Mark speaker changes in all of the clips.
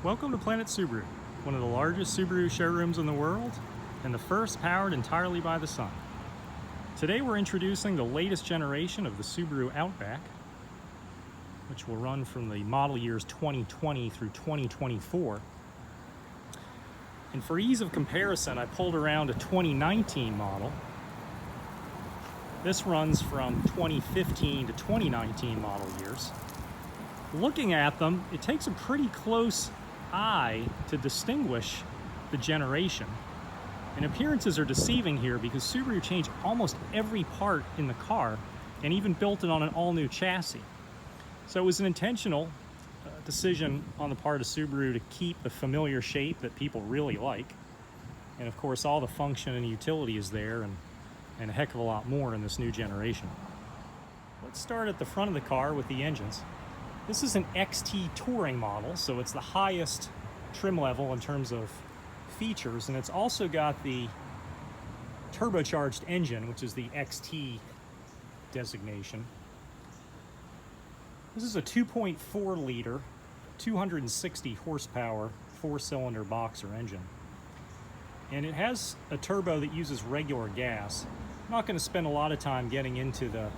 Speaker 1: Welcome to Planet Subaru, one of the largest Subaru showrooms in the world and the first powered entirely by the sun. Today we're introducing the latest generation of the Subaru Outback, which will run from the model years 2020 through 2024. And for ease of comparison, I pulled around a 2019 model. This runs from 2015 to 2019 model years. Looking at them, it takes a pretty close eye to distinguish the generation. And appearances are deceiving here because Subaru changed almost every part in the car and even built it on an all-new chassis. So it was an intentional decision on the part of Subaru to keep the familiar shape that people really like. And of course, all the function and utility is there and a heck of a lot more in this new generation. Let's start at the front of the car with the engines. This is an XT Touring model, so it's the highest trim level in terms of features, and it's also got the turbocharged engine, which is the XT designation. This is a 2.4 liter, 260 horsepower, 4-cylinder boxer engine. And it has a turbo that uses regular gas. I'm not going to spend a lot of time getting into the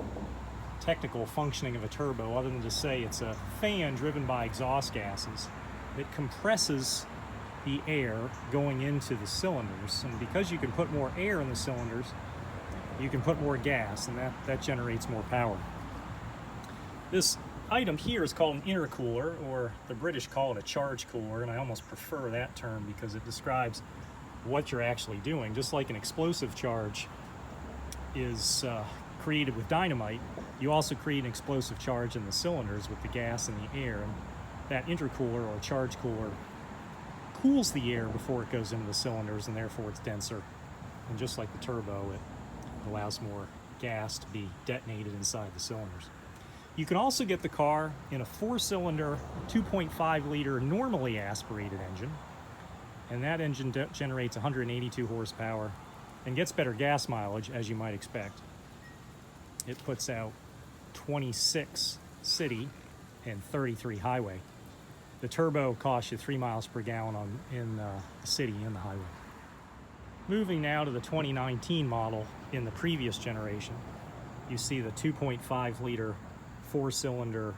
Speaker 1: technical functioning of a turbo other than to say it's a fan driven by exhaust gases that compresses the air going into the cylinders. And because you can put more air in the cylinders, you can put more gas, and that generates more power. This item here is called an intercooler, or the British call it a charge cooler, and I almost prefer that term because it describes what you're actually doing. Just like an explosive charge is created with dynamite, you also create an explosive charge in the cylinders with the gas and the air, and that intercooler or charge cooler cools the air before it goes into the cylinders, and therefore it's denser. And just like the turbo, it allows more gas to be detonated inside the cylinders. You can also get the car in a 4-cylinder, 2.5 liter normally aspirated engine, and that engine generates 182 horsepower and gets better gas mileage, as you might expect. It puts out 26 city and 33 highway. The turbo costs you 3 miles per gallon in the city and the highway. Moving now to the 2019 model in the previous generation, you see the 2.5 liter 4-cylinder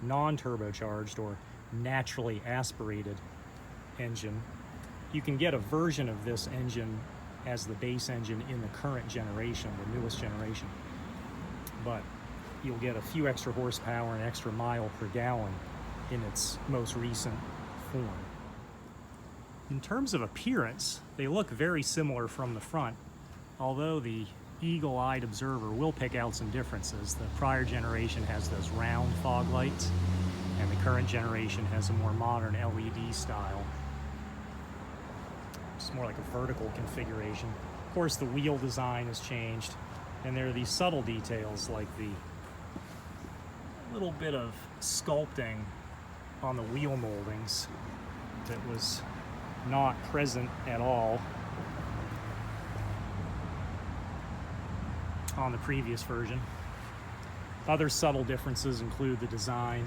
Speaker 1: non-turbocharged or naturally aspirated engine. You can get a version of this engine as the base engine in the current generation, the newest generation, but you'll get a few extra horsepower and extra mile per gallon in its most recent form. In terms of appearance, they look very similar from the front, although the eagle-eyed observer will pick out some differences. The prior generation has those round fog lights, and the current generation has a more modern LED style. It's more like a vertical configuration. Of course, the wheel design has changed, and there are these subtle details like the little bit of sculpting on the wheel moldings that was not present at all on the previous version. Other subtle differences include the design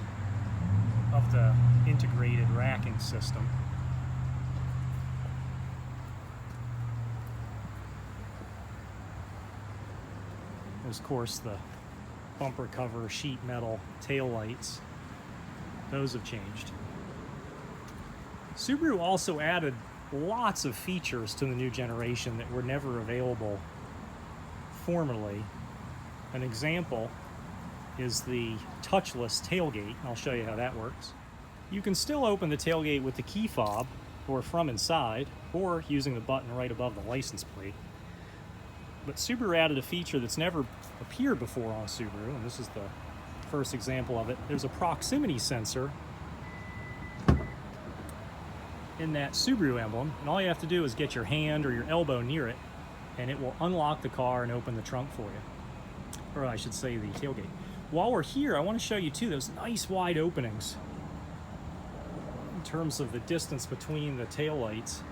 Speaker 1: of the integrated racking system. There's, of course, the bumper cover sheet metal tail lights. Those have changed. Subaru also added lots of features to the new generation that were never available formerly. An example is the touchless tailgate. I'll show you how that works. You can still open the tailgate with the key fob or from inside, or using the button right above the license plate. But Subaru added a feature that's never appeared before on a Subaru, and this is the first example of it. There's a proximity sensor in that Subaru emblem, and all you have to do is get your hand or your elbow near it, and it will unlock the car and open the trunk for you. Or I should say the tailgate. While we're here, I want to show you too those nice wide openings in terms of the distance between the taillights.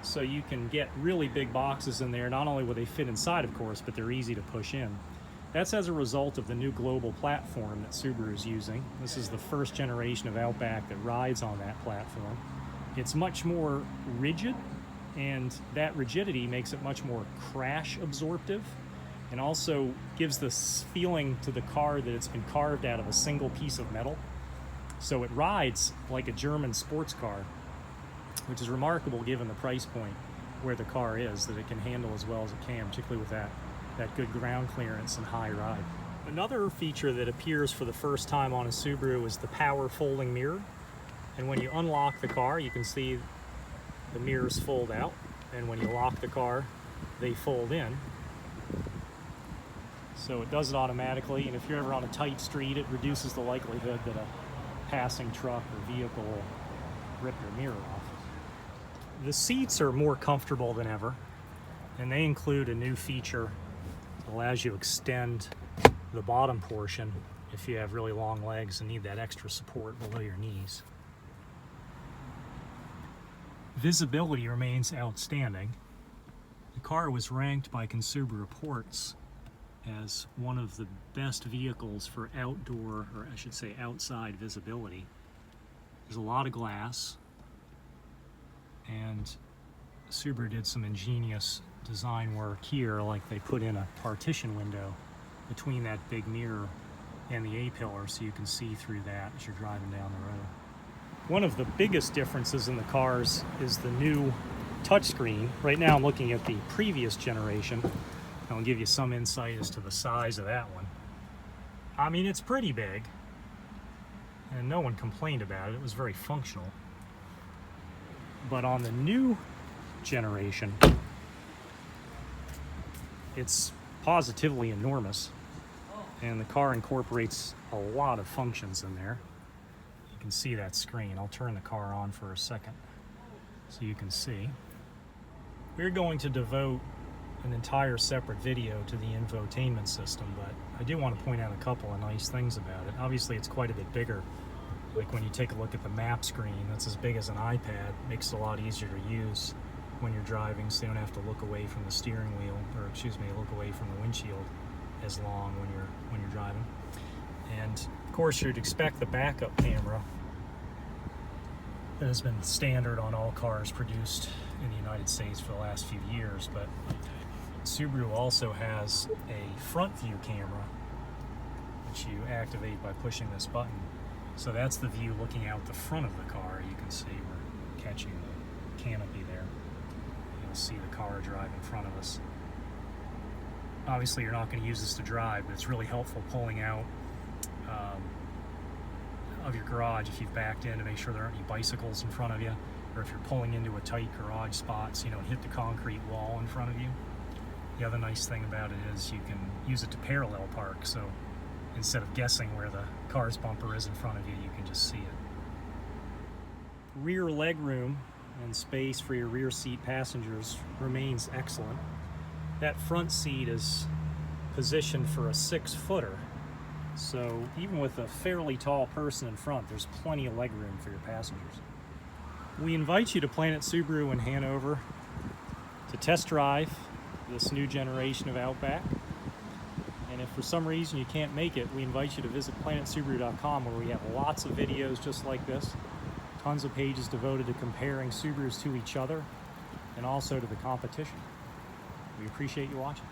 Speaker 1: So you can get really big boxes in there. Not only will they fit inside, of course, but they're easy to push in. That's as a result of the new global platform that Subaru is using. This is the first generation of Outback that rides on that platform. It's much more rigid, and that rigidity makes it much more crash absorptive, and also gives this feeling to the car that it's been carved out of a single piece of metal. So it rides like a German sports car, which is remarkable given the price point where the car is, that it can handle as well as it can, particularly with that good ground clearance and high ride. Another feature that appears for the first time on a Subaru is the power folding mirror. And when you unlock the car, you can see the mirrors fold out, and when you lock the car, they fold in. So it does it automatically, and if you're ever on a tight street, it reduces the likelihood that a passing truck or vehicle will rip your mirror off. The seats are more comfortable than ever, and they include a new feature that allows you to extend the bottom portion if you have really long legs and need that extra support below your knees. Visibility remains outstanding. The car was ranked by Consumer Reports as one of the best vehicles for outdoor, or I should say outside visibility. There's a lot of glass, and Subaru did some ingenious design work here, like they put in a partition window between that big mirror and the A-pillar so you can see through that as you're driving down the road. One of the biggest differences in the cars is the new touchscreen. Right now I'm looking at the previous generation. I'll give you some insight as to the size of that one. I mean, it's pretty big, and no one complained about it. It was very functional. But on the new generation, it's positively enormous, and the car incorporates a lot of functions in there. You can see that screen. I'll turn the car on for a second so you can see. We're going to devote an entire separate video to the infotainment system, but I do want to point out a couple of nice things about it. Obviously, it's quite a bit bigger. Like when you take a look at the map screen, that's as big as an iPad. Makes it a lot easier to use when you're driving, so you don't have to look away from the steering wheel, or excuse me, look away from the windshield as long when you're driving. And of course, you'd expect the backup camera that has been standard on all cars produced in the United States for the last few years, but Subaru also has a front view camera, which you activate by pushing this button. So that's the view looking out the front of the car. You can see we're catching the canopy there. You'll see the car drive in front of us. Obviously, you're not going to use this to drive, but it's really helpful pulling out of your garage if you've backed in to make sure there aren't any bicycles in front of you, or if you're pulling into a tight garage spot so you don't hit the concrete wall in front of you. The other nice thing about it is you can use it to parallel park, so instead of guessing where the car's bumper is in front of you, you can just see it. Rear legroom and space for your rear seat passengers remains excellent. That front seat is positioned for a 6-footer, so even with a fairly tall person in front, there's plenty of legroom for your passengers. We invite you to Planet Subaru in Hanover to test drive this new generation of Outback. And if for some reason you can't make it, we invite you to visit planetsubaru.com, where we have lots of videos just like this, tons of pages devoted to comparing Subarus to each other and also to the competition. We appreciate you watching.